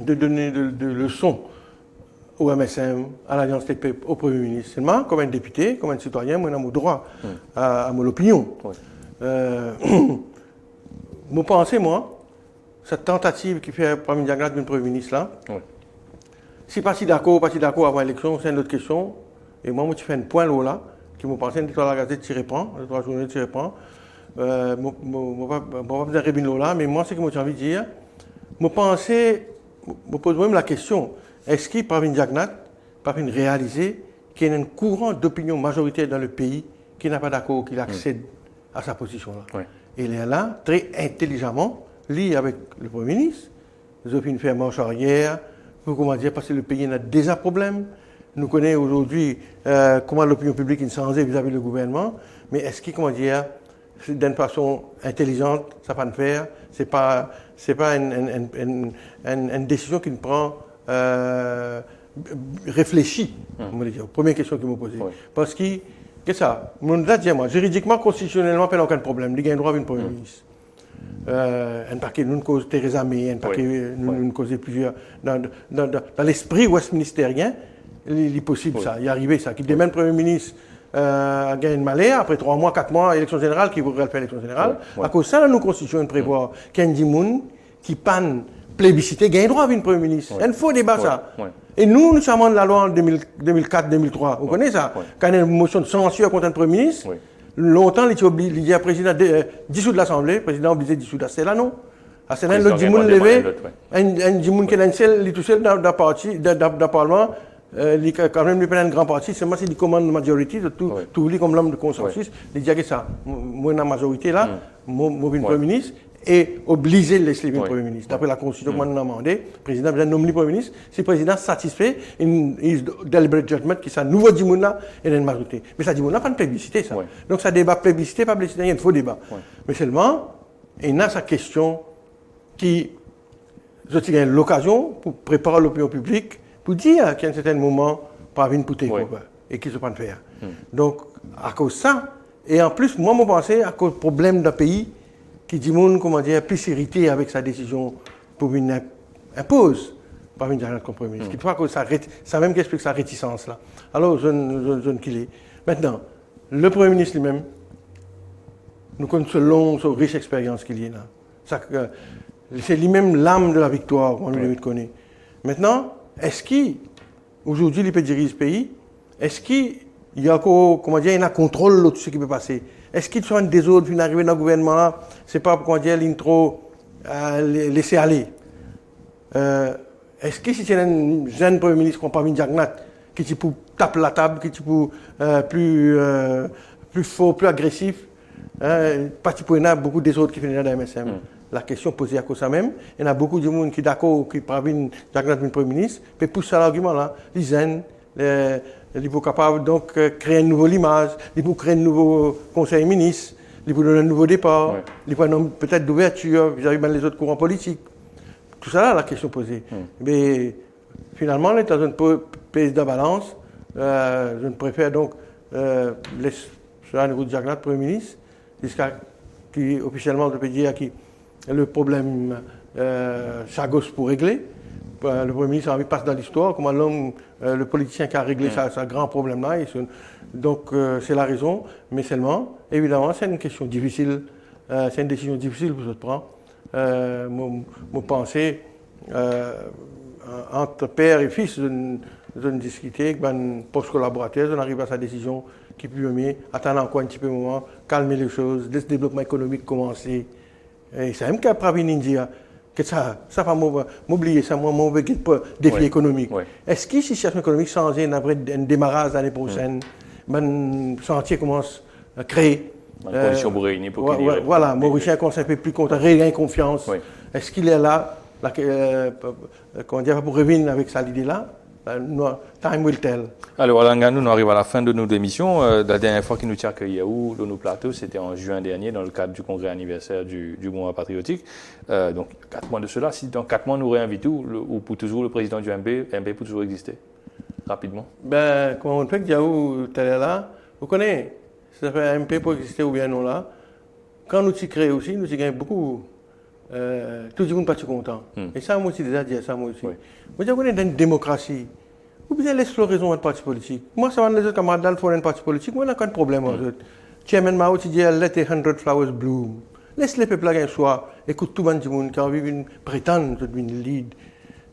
de donner de leçons au MSM, à l'Alliance des peuples, au Premier ministre. Seulement, comme un député, comme un citoyen, moi, j'ai mon droit à mon opinion. Oui. Mon pensée, moi, cette tentative qui fait Pravin Jagnnath du Premier ministre là, si pas si d'accord avant l'élection, c'est une autre question. Et moi, je fais un point là, qui me pensait que la gazette t'y répond, les 3 journées t'y répond. Je ne vais pas dire rébine là, mais moi, c'est ce que j'ai envie de dire. Je pensais, je pose moi-même la question, est-ce que Pravin Jagnnath peut réaliser qu'il y a un courant d'opinion majoritaire dans le pays qui n'a pas d'accord, qu'il accède à sa position là. Oui. Et il est là, très intelligemment, lié avec le Premier ministre, les opinions faire marche arrière, pour comment dire, parce que le pays a déjà problème. Nous connaissons aujourd'hui comment l'opinion publique est changée vis-à-vis du gouvernement, mais est-ce qu'il, comment dire, d'une façon intelligente, ça va ne faire, c'est pas une décision qui ne prend réfléchie. Première question que je me posais. Oui. Parce que, qu'est-ce que ça? Moi, juridiquement, constitutionnellement, il n'y a aucun problème. Il y a un droit à une Premier ministre. Un paquet, nous cause Theresa May, un paquet, nous cause plusieurs. Dans l'esprit westminsterien, il est possible ça, il est arrivé ça. Qui demande Premier ministre a gagné une malheur, après 3 mois, 4 mois, élection générale, qui voudrait faire l'élection générale. À cause de ça, nous constitution prévoit qu'il y a des gens qui panne plébiscité, gagne droit à une Premier ministre. Il y a un faux débat ça. Et nous sommes la loi en 2004-2003. Vous connaissez ça? Quand il y a une motion de censure contre un Premier ministre, longtemps, il y a un président dissous de l'Assemblée, le président obligé de dissoudre. C'est là, non? C'est là, l'autre Dimoun levé, un Dimoun qui est un seul, il est tout seul dans le Parlement, il quand même il prend un grand parti, c'est moi qui commande la majorité, tout comme l'homme de consensus, il dit que ça, moi dans la majorité là, moi je Premier ministre, et obligé de laisser le Premier ministre. D'après la Constitution, moi, nous avons demandé, le président a nommé le Premier ministre. Si le président est satisfait, il deliberate judgment qui est un nouveau Dimoun là, et une majorité. Mais ça Dimoun là, pas de plébiscité, ça. Donc ça débat plébiscité, pas plébiscité, il y a un faux débat. Mais seulement, il y a sa question qui, je tiens l'occasion pour préparer l'opinion publique, pour dire qu'à un certain moment, pas une poutée, et qu'il ne se pas faire. Donc, à cause de ça, et en plus, moi, je pensais à cause du problème d'un pays, qui dit, comment dire, plus irrité avec sa décision pour une impose par une dernière compromis. Ce qui fait que ça même qui explique sa réticence là. Alors, je ne qu'il est. Maintenant, le Premier ministre lui-même, nous connaissons longue, riche expérience qu'il y a là. C'est lui-même l'âme de la victoire, on le connaît. Maintenant, est-ce qu'aujourd'hui, il peut diriger ce pays? Est-ce qu'il y a encore, comment dire, il y a un contrôle de tout ce qui peut passer? Est-ce qu'il y a un désordre qui arrivé dans le gouvernement? C'est pas pour dire l'intro laisser aller. Est-ce que si c'est un jeune Premier ministre comme Pravin Jagnnath qui peut taper la table, qui peut plus fort, plus agressif, parti pour il y a beaucoup de désordres qui viennent dans la MSM. La question posée à cause de ça même, il y a beaucoup de gens qui sont d'accord que Pravin Jagnnath est Premier ministre, mais pousse ça l'argument là, les jeunes, il faut capable donc créer une nouvelle image, il faut créer un nouveau conseil ministre, il faut donner un nouveau départ, il faut peut-être d'ouverture vis-à-vis des autres courants politiques. Tout ça là, la question posée. Mais finalement, on est dans une pays de balance. Je préfère donc laisser Jagnnath Premier ministre, jusqu'à qui officiellement je peux dire qui le problème Chagos pour régler. Le Premier ministre a envie de passer dans l'histoire, comme l'homme, le politicien qui a réglé ce grand problème-là. Donc, c'est la raison, mais seulement, évidemment, c'est une question difficile, c'est une décision difficile pour se prendre. Mon pensée, entre père et fils, je discutais avec un post-collaborateur, on arrive à sa décision qui peut mieux, attendre encore un petit peu de moment, calmer les choses, laisser le développement économique commencer. Et c'est même qu'à Pravin India, que ça va m'oublier, ça m'ouvre défi économique. Est-ce que si la situation économique change, après un démarrage l'année prochaine, le chantier commence à créer. Une condition pour réunir pour qu'il voilà, Mauricien commence un peu plus content, regagne confiance. Est-ce qu'il est là, comment dire, pour revenir avec ça l'idée là? Time will tell. Alors, Alain Ganou, nous arrivons à la fin de nos émissions. La dernière fois qu'il nous tient accueilli dans nos plateaux, c'était en juin dernier, dans le cadre du congrès anniversaire du mouvement patriotique. Donc, 4 mois de cela, si dans 4 mois nous réinvitons, ou pour toujours le président du MP peut toujours exister, rapidement. Comment on fait que Diaou, tu es là, vous connaissez, ça fait MP pour exister ou bien non là. Quand nous t'y créons aussi, nous t'y gagnons beaucoup. Tout le monde n'est pas content. Et ça, moi aussi, déjà dit ça, moi aussi. Oui. Moi, je connais dans une démocratie. Vous pouvez l'exploration d'un parti politique. Moi, ça va les autres camarades dans le fond d'un parti politique. Moi, il n'y a pas de problème. Chairman Mao, tu dis, let 100 flowers bloom. Laisse les peuples là un soir. Écoute tout le monde qui a envie de prétendre une lead.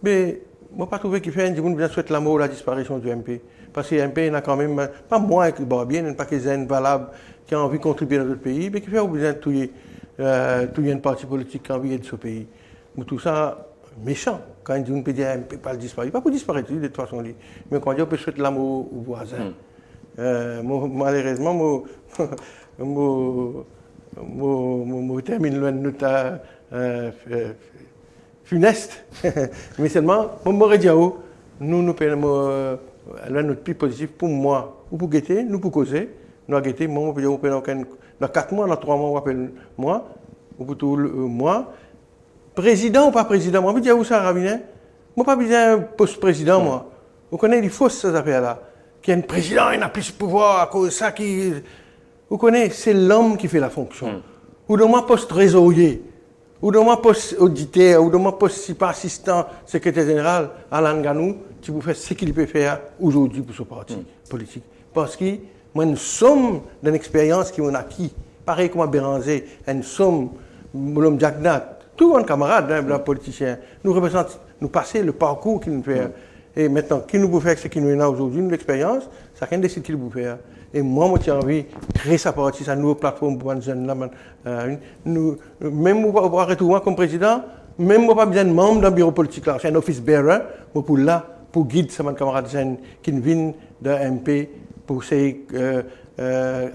Mais, moi, pas trouvé qu'il fait un monde qui souhaite la mort ou la disparition du MP. Parce que le MP, il n'a quand même, pas moi qui va bien, il n'a pas que zen valable, qui a envie de contribuer dans notre pays, mais qui fait besoin de tout un parti politique qui a envie de ce pays. Mais tout ça, méchant. Quand on peut dire, MP pas disparaître, pas pour disparaître de toute façon. Mais quand on peut souhaiter la mort aux voisins. Malheureusement, je termine loin de notre funeste. Mais seulement, je me dis, nous prenons notre plus positif pour moi, ou pour guetter, nous pour causer. Nous avons guetté, moi, dans 4 mois, dans 3 mois, on appelle moi, ou pour tout moi. Président ou pas président, moi, je dis où ça, Rabinet? Moi, pas besoin d'un poste président, moi. Vous connaissez les fausses, ces affaires-là. Qu'il y a un président, il n'a plus de pouvoir à cause de ça qui. Vous connaissez, c'est l'homme qui fait la fonction. Ou de moi, poste trésorier, ou de moi, poste auditeur, ou de moi, poste si pas assistant, secrétaire général, Alain Ganou, qui vous fait ce qu'il peut faire aujourd'hui pour ce parti politique. Parce que moi, nous sommes dans une expérience qui ont acquis. Pareil comme à Béranger, nous sommes, l'homme Jack Nat, tous nos camarades, les politiciens, nous représentent, nous passons le parcours qu'ils nous font. Et maintenant, qui nous peut faire ce qui nous est là aujourd'hui, une expérience, chacun décide qui nous peut faire. Et moi, j'ai envie de créer sa partie, sa nouvelle plateforme pour les jeunes là. Même pour retourner comme président, même pas besoin de membre d'un bureau politique là, c'est un office bearer, pour là, pour guider ses camarades jeunes qui viennent d'un MP pour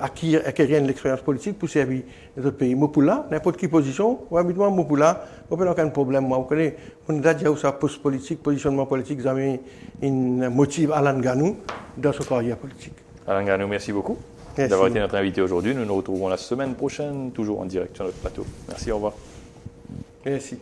acquérir l'expérience politique pour servir les autres pays. Moi, pour là, n'importe quelle position, habituellement, moi, pour là, je n'ai aucun problème. Moi, vous connaissez, on a déjà eu sa poste politique, positionnement politique, j'avais une motive Alain Ganou dans sa carrière politique. Alain Ganou, merci beaucoup d'avoir été notre invité aujourd'hui. Nous nous retrouvons la semaine prochaine, toujours en direct sur notre plateau. Merci, au revoir. Merci.